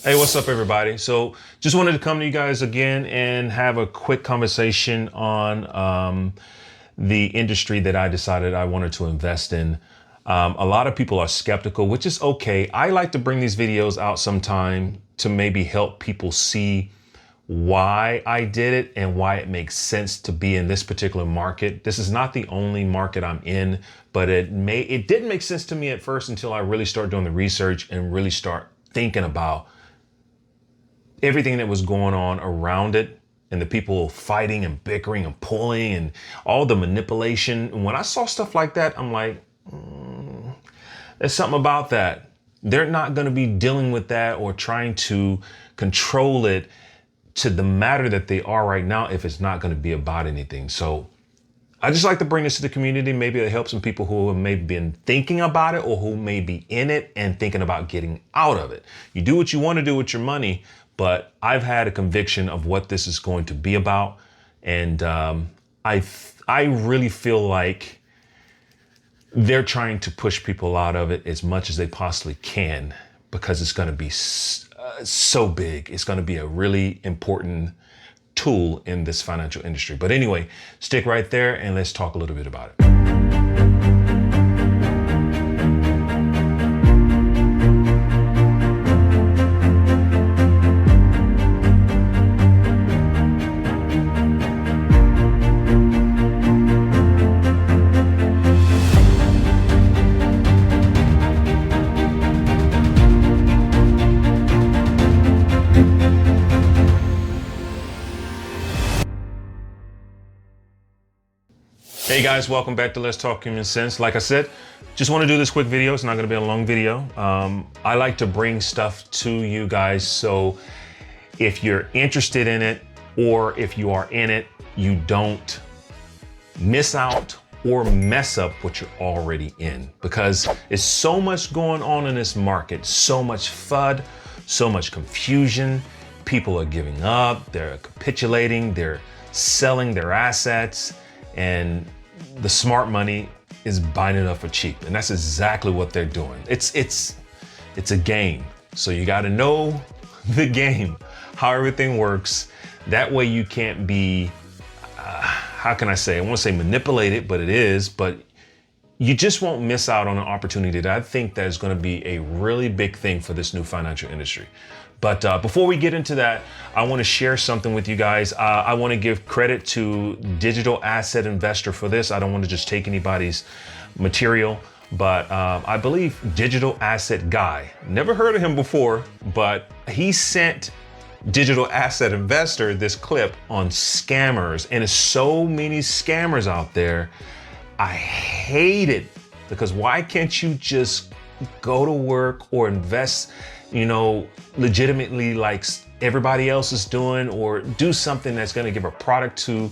Hey, what's up, everybody? So, just wanted to come to you guys again and have a quick conversation on the industry that I decided I wanted to invest in. A lot of people are skeptical, which is okay. I like to bring these videos out sometime to maybe help people see why I did it and why it makes sense to be in this particular market. This is not the only market I'm in, but it didn't make sense to me at first until I really started doing the research and really start thinking about everything that was going on around it and the people fighting and bickering and pulling and all the manipulation. And when I saw stuff like that, I'm like, there's something about that. They're not going to be dealing with that or trying to control it to the matter that they are right now if it's not going to be about anything. So I just like to bring this to the community. Maybe it helps some people who have maybe been thinking about it or who may be in it and thinking about getting out of it. You do what you want to do with your money, but I've had a conviction of what this is going to be about. And I really feel like they're trying to push people out of it as much as they possibly can because it's going to be so big. It's going to be a really important tool in this financial industry. But anyway, stick right there and let's talk a little bit about it. Hey guys, welcome back to Let's Talk Human Sense. Like I said, just want to do this quick video. It's not going to be a long video. I like to bring stuff to you guys so if you're interested in it or if you are in it, you don't miss out or mess up what you're already in, because there's so much going on in this market, so much FUD, so much confusion. People are giving up, they're capitulating, they're selling their assets, and the smart money is buying it up for cheap. And that's exactly what they're doing. It's a game. So you got to know the game, how everything works. That way you can't be, how can I say, I want to say manipulated, but it is, but you just won't miss out on an opportunity that I think that is going to be a really big thing for this new financial industry. But before we get into that, I want to share something with you guys. I want to give credit to Digital Asset Investor for this. I don't want to just take anybody's material, but I believe Digital Asset Guy, never heard of him before, but he sent Digital Asset Investor this clip on scammers, and there's so many scammers out there. I hate it, because why can't you just go to work or invest, legitimately like everybody else is doing, or do something that's going to give a product to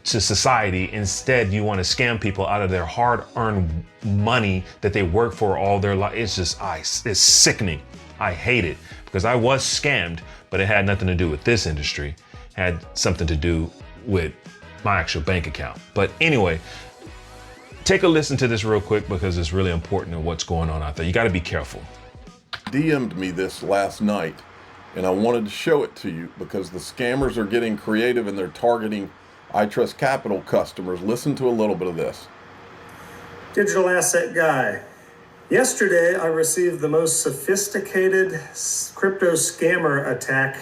society? Instead, you want to scam people out of their hard-earned money that they work for all their life. It's just, it's sickening. I hate it, because I was scammed, but it had nothing to do with this industry. It had something to do with my actual bank account. But anyway, take a listen to this real quick, because it's really important in what's going on out there. You got to be careful. DM'd me this last night, and I wanted to show it to you because the scammers are getting creative and they're targeting I Trust Capital customers. Listen to a little bit of this. Digital Asset Guy. Yesterday, I received the most sophisticated crypto scammer attack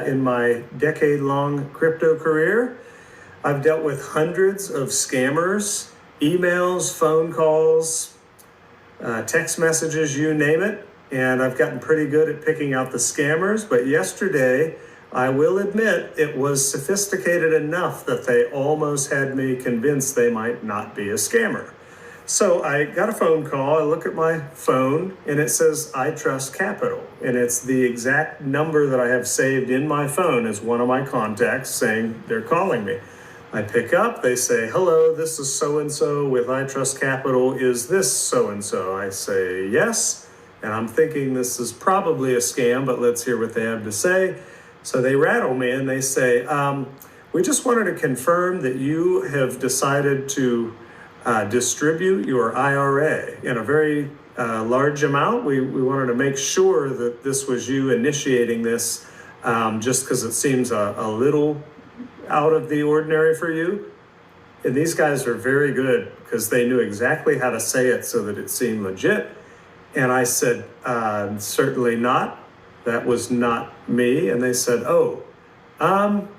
in my decade-long crypto career. I've dealt with hundreds of scammers, emails, phone calls, text messages, you name it. And I've gotten pretty good at picking out the scammers. But yesterday, I will admit, it was sophisticated enough that they almost had me convinced they might not be a scammer. So I got a phone call, I look at my phone, and it says, I Trust Capital. And it's the exact number that I have saved in my phone as one of my contacts saying they're calling me. I pick up, they say, hello, this is so-and-so with I Trust Capital. Is this so-and-so? I say, yes. And I'm thinking this is probably a scam, but let's hear what they have to say. So they rattle me and they say, we just wanted to confirm that you have decided to distribute your IRA in a very large amount. We wanted to make sure that this was you initiating this, just because it seems a little out of the ordinary for you. And these guys are very good because they knew exactly how to say it so that it seemed legit. And I said, certainly not. That was not me. And they said, oh,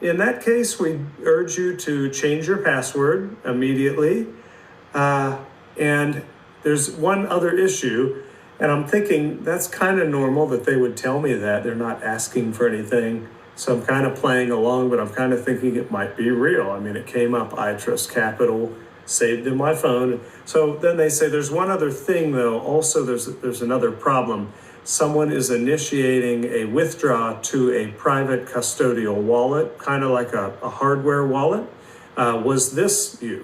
in that case, we urge you to change your password immediately. And there's one other issue, and I'm thinking that's kind of normal that they would tell me that. They're not asking for anything. So I'm kind of playing along, but I'm kind of thinking it might be real. I mean, it came up, I Trust Capital, saved in my phone. So then they say there's one other thing though. Also, there's another problem. Someone is initiating a withdraw to a private custodial wallet, kind of like a hardware wallet. Was this you?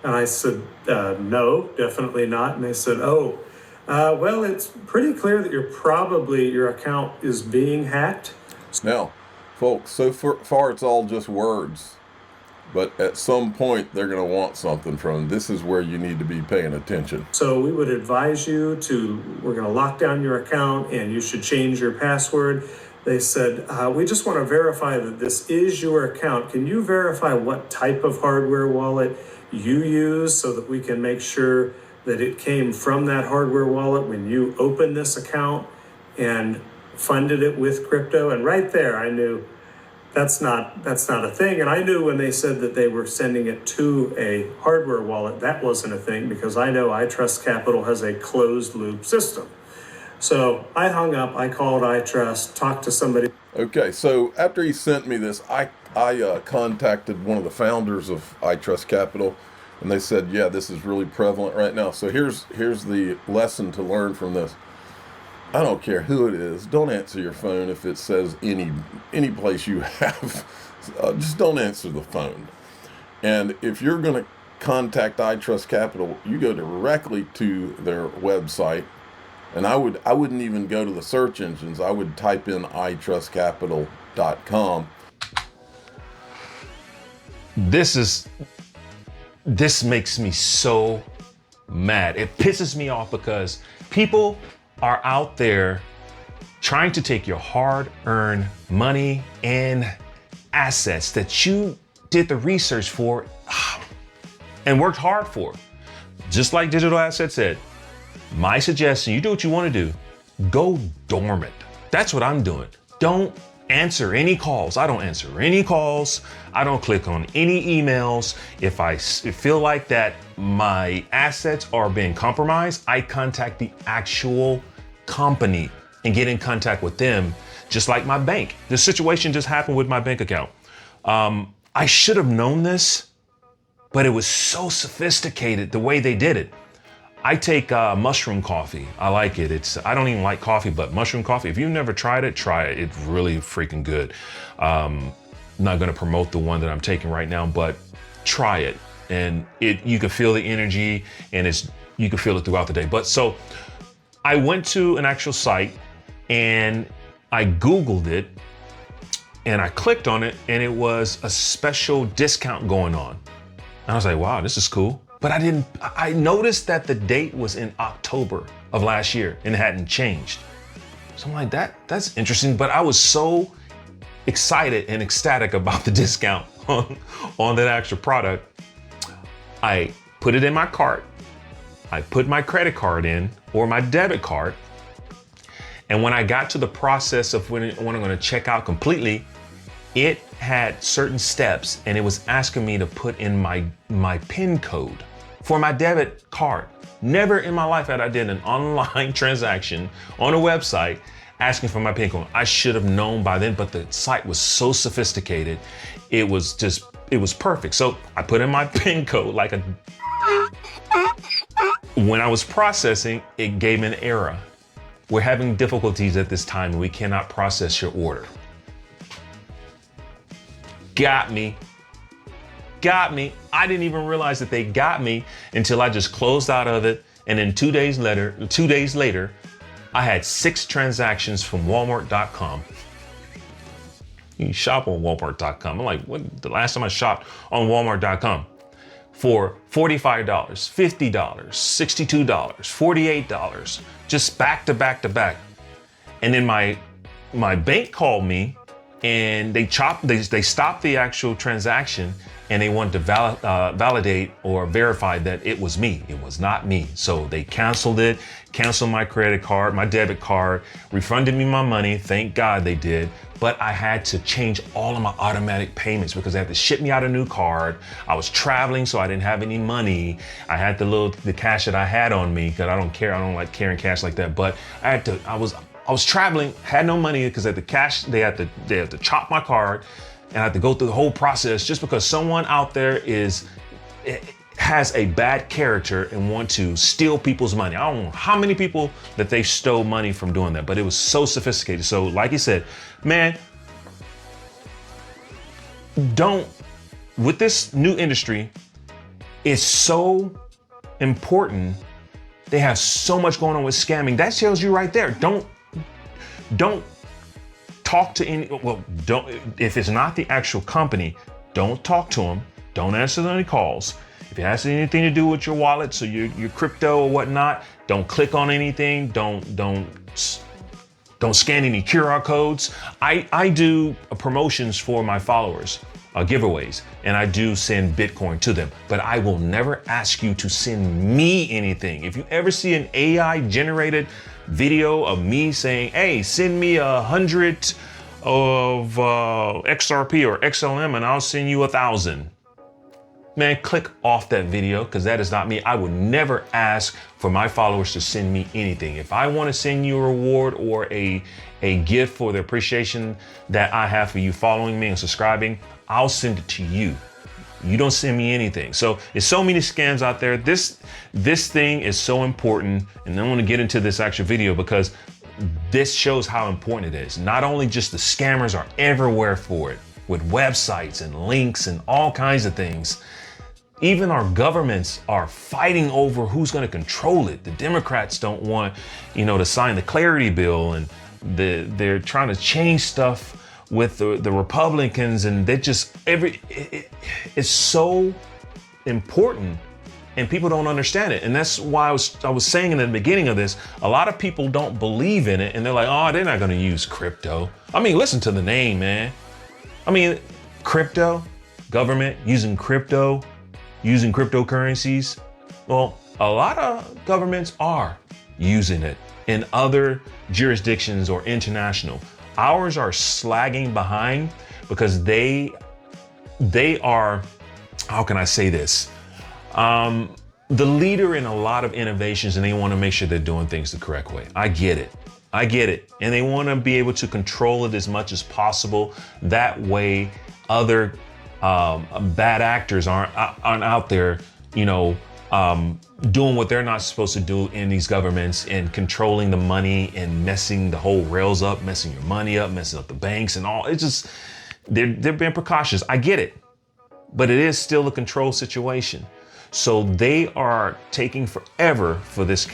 And I said, no, definitely not. And they said, oh, well, it's pretty clear that your account is being hacked. Now, folks, so far it's all just words, but at some point they're going to want something from them. This is where you need to be paying attention. So we would advise you we're going to lock down your account and you should change your password. They said, we just want to verify that this is your account. Can you verify what type of hardware wallet you use so that we can make sure that it came from that hardware wallet when you opened this account and funded it with crypto? And right there, I knew that's not a thing. And I knew when they said that they were sending it to a hardware wallet, that wasn't a thing, because I know I Trust Capital has a closed loop system. So I hung up, I called iTrust, talked to somebody. Okay, so after he sent me this, I contacted one of the founders of iTrust Capital, and they said, yeah, this is really prevalent right now. So here's the lesson to learn from this. I don't care who it is. Don't answer your phone if it says any place you have. Just don't answer the phone. And if you're going to contact iTrust Capital, you go directly to their website. And I wouldn't even go to the search engines. I would type in itrustcapital.com. This makes me so mad. It pisses me off because people are out there trying to take your hard-earned money and assets that you did the research for and worked hard for. Just like Digital Asset said, my suggestion, you do what you want to do. Go dormant. That's what I'm doing. Don't answer any calls. I don't answer any calls. I don't click on any emails. If I feel like that my assets are being compromised, I contact the actual company and get in contact with them, just like my bank. The situation just happened with my bank account. I should have known this, but it was so sophisticated the way they did it. I take mushroom coffee. I like it. I don't even like coffee, but mushroom coffee. If you've never tried it, try it. It's really freaking good. I'm not gonna promote the one that I'm taking right now, but try it. And you can feel the energy, and you can feel it throughout the day. But so I went to an actual site and I Googled it and I clicked on it, and it was a special discount going on. And I was like, wow, this is cool. But I noticed that the date was in October of last year and it hadn't changed. So I'm like, that's interesting. But I was so excited and ecstatic about the discount on that actual product. I put it in my cart. I put my credit card in or my debit card. And when I got to the process of when I'm gonna check out completely, it had certain steps and it was asking me to put in my PIN code for my debit card. Never in my life had I did an online transaction on a website asking for my PIN code. I should have known by then, but the site was so sophisticated. It was perfect. So I put in my PIN code when I was processing, it gave me an error. We're having difficulties at this time and we cannot process your order. Got me. I didn't even realize that they got me until I just closed out of it. And then 2 days later, I had 6 transactions from Walmart.com. You can shop on Walmart.com. I'm like, what? The last time I shopped on Walmart.com. for $45, $50, $62, $48, just back to back to back. And then my bank called me and they stopped the actual transaction and they wanted to validate or verify that it was me. It was not me. So they canceled it, canceled my credit card, my debit card, refunded me my money. Thank God they did. But I had to change all of my automatic payments because they had to ship me out a new card. I was traveling, so I didn't have any money. I had the cash that I had on me because I don't like carrying cash like that. But I was traveling, had no money because at the cash, they had to chop my card. And I have to go through the whole process just because someone out there has a bad character and want to steal people's money. I don't know how many people that they stole money from doing that, but it was so sophisticated. So like you said, man, with this new industry, it's so important. They have so much going on with scamming. That tells you right there. Don't talk to if it's not the actual company, don't talk to them. Don't answer any calls. If it has anything to do with your wallet, so your crypto or whatnot, don't click on anything. Don't scan any QR codes. I do promotions for my followers, giveaways, and I do send Bitcoin to them, but I will never ask you to send me anything. If you ever see an AI generated video of me saying, hey, send me 100 of XRP or XLM and I'll send you 1,000. Man, click off that video because that is not me. I would never ask for my followers to send me anything. If I want to send you a reward or a gift for the appreciation that I have for you following me and subscribing, I'll send it to you. You don't send me anything. So there's so many scams out there. This thing is so important. And I want to get into this actual video because this shows how important it is. Not only just the scammers are everywhere for it with websites and links and all kinds of things. Even our governments are fighting over who's going to control it. The Democrats don't want, to sign the clarity bill and they're trying to change stuff with the Republicans, and they just it's so important and people don't understand it. And that's why I was saying in the beginning of this, a lot of people don't believe in it and they're like, oh, they're not going to use crypto. I mean, listen to the name, man. I mean, crypto, government using cryptocurrencies. Well, a lot of governments are using it in other jurisdictions or international. Ours are slagging behind because they are, how can I say this? The leader in a lot of innovations, and they want to make sure they're doing things the correct way. I get it. And they want to be able to control it as much as possible. That way other bad actors aren't out there, doing what they're not supposed to do in these governments and controlling the money and messing the whole rails up, messing your money up, messing up the banks and all. It's just, they're being precautious. I get it, but it is still a control situation. So they are taking forever for this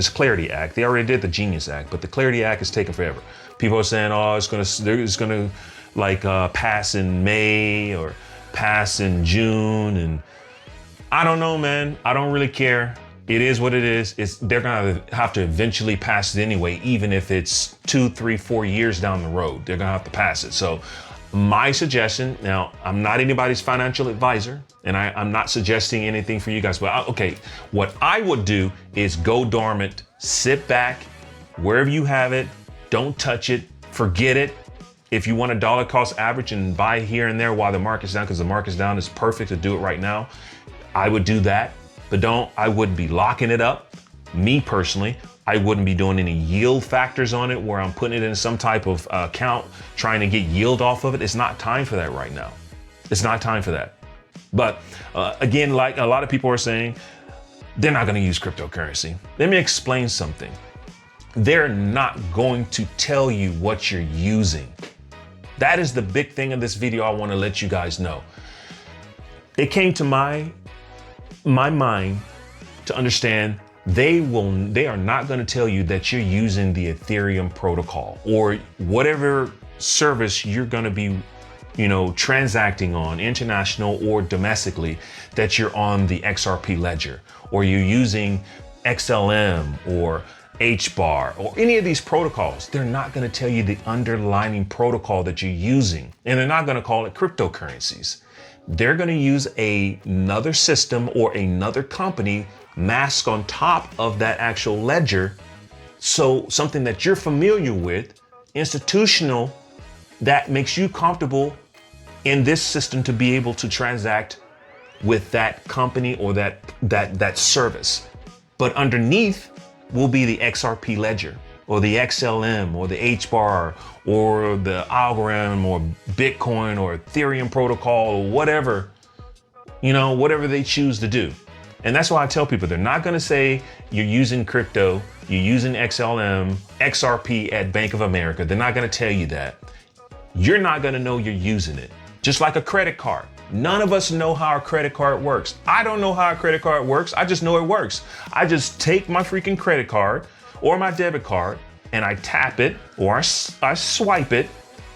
Clarity Act. They already did the Genius Act, but the Clarity Act is taking forever. People are saying, oh, it's gonna pass in May or pass in June, and I don't know, man. I don't really care. It is what it is. They're gonna have to eventually pass it anyway, even if it's 2, 3, 4 years down the road. They're gonna have to pass it. So my suggestion, now I'm not anybody's financial advisor, and I'm not suggesting anything for you guys, but what I would do is go dormant, sit back, wherever you have it, don't touch it, forget it. If you want a dollar cost average and buy here and there while the market's down, because the market's down, is perfect to do it right now, I would do that, but I wouldn't be locking it up. Me personally, I wouldn't be doing any yield factors on it where I'm putting it in some type of account, trying to get yield off of it. It's not time for that right now. It's not time for that. But again, like a lot of people are saying, they're not going to use cryptocurrency. Let me explain something. They're not going to tell you what you're using. That is the big thing in this video I want to let you guys know. It came to my mind to understand they are not going to tell you that you're using the Ethereum protocol or whatever service you're going to be transacting on, international or domestically, that you're on the XRP ledger, or you're using XLM or HBAR or any of these protocols. They're not going to tell you the underlying protocol that you're using, and they're not going to call it cryptocurrencies. They're going to use another system or another company masked on top of that actual ledger. So something that you're familiar with, institutional, that makes you comfortable in this system to be able to transact with that company or that service. But underneath will be the XRP ledger or the XLM or the HBAR or the algorithm or Bitcoin or Ethereum protocol or whatever, whatever they choose to do. And that's why I tell people, they're not going to say you're using crypto, you're using XLM, XRP at Bank of America. They're not going to tell you that. You're not going to know you're using it. Just like a credit card. None of us know how a credit card works. I don't know how a credit card works. I just know it works. I just take my freaking credit card or my debit card and I tap it or I swipe it.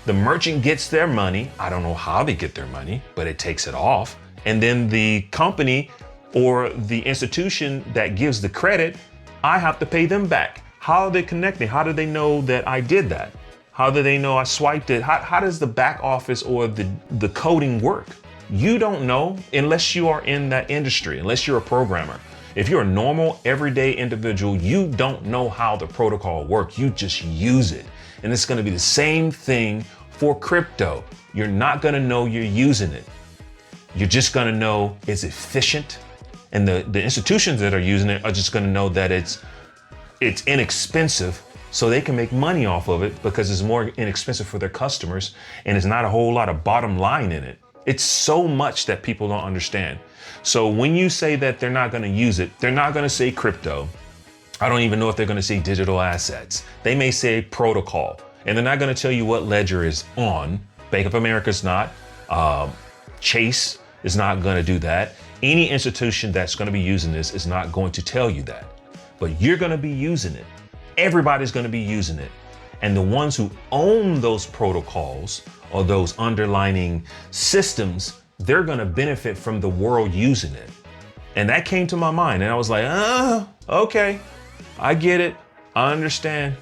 The merchant gets their money. I don't know how they get their money, but it takes it off. And then the company or the institution that gives the credit, I have to pay them back. How are they connecting? How do they know that I did that? How do they know I swiped it? How does the back office or the coding work? You don't know unless you are in that industry, unless you're a programmer. If you're a normal, everyday individual, you don't know how the protocol works. You just use it. And it's going to be the same thing for crypto. You're not going to know you're using it. You're just going to know it's efficient. And the institutions that are using it are just going to know that it's inexpensive, so they can make money off of it because it's more inexpensive for their customers and it's not a whole lot of bottom line in it. It's so much that people don't understand. So when you say that they're not going to use it, they're not going to say crypto. I don't even know if they're going to say digital assets. They may say protocol, and they're not going to tell you what ledger is on. Bank of America's not. Chase is not going to do that. Any institution that's going to be using this is not going to tell you that. But you're going to be using it. Everybody's going to be using it. And the ones who own those protocols or those underlying systems, they're going to benefit from the world using it. And that came to my mind. And I was like, okay, I get it. I understand.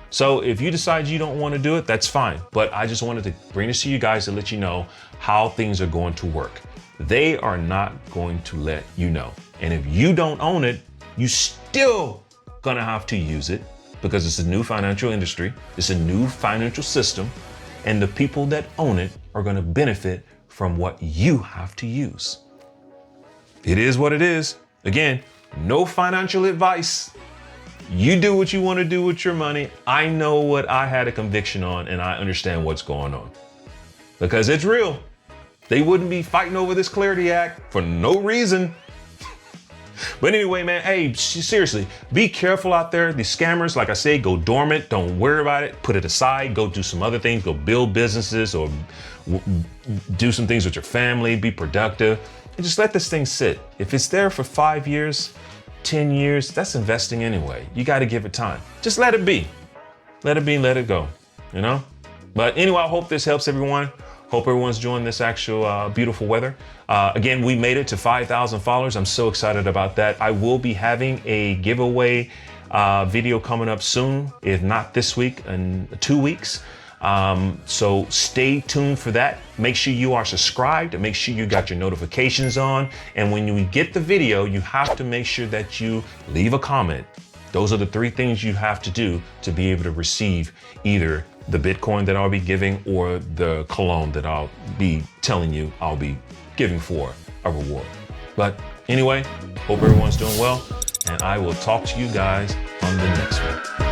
So if you decide you don't want to do it, that's fine. But I just wanted to bring this to you guys to let you know how things are going to work. They are not going to let you know. And if you don't own it, you still gonna have to use it because it's a new financial industry. It's a new financial system. And the people that own it are gonna benefit from what you have to use. It is what it is. Again, no financial advice. You do what you want to do with your money. I know what I had a conviction on, and I understand what's going on because it's real. They wouldn't be fighting over this Clarity Act for no reason. But anyway, man, hey, seriously, be careful out there. These scammers, like I say, go dormant. Don't worry about it. Put it aside. Go do some other things. Go build businesses or do some things with your family. Be productive. And just let this thing sit. If it's there for 5 years, 10 years, that's investing anyway. You got to give it time. Just let it be. Let it be and let it go, you know? But anyway, I hope this helps everyone. Hope everyone's enjoying this actual beautiful weather. Again, we made it to 5,000 followers. I'm so excited about that. I will be having a giveaway video coming up soon, if not this week, in 2 weeks. So stay tuned for that. Make sure you are subscribed and make sure you got your notifications on. And when you get the video, you have to make sure that you leave a comment. Those are the 3 things you have to do to be able to receive either the Bitcoin that I'll be giving or the cologne that I'll be telling you I'll be giving for a reward. But anyway, hope everyone's doing well, and I will talk to you guys on the next one.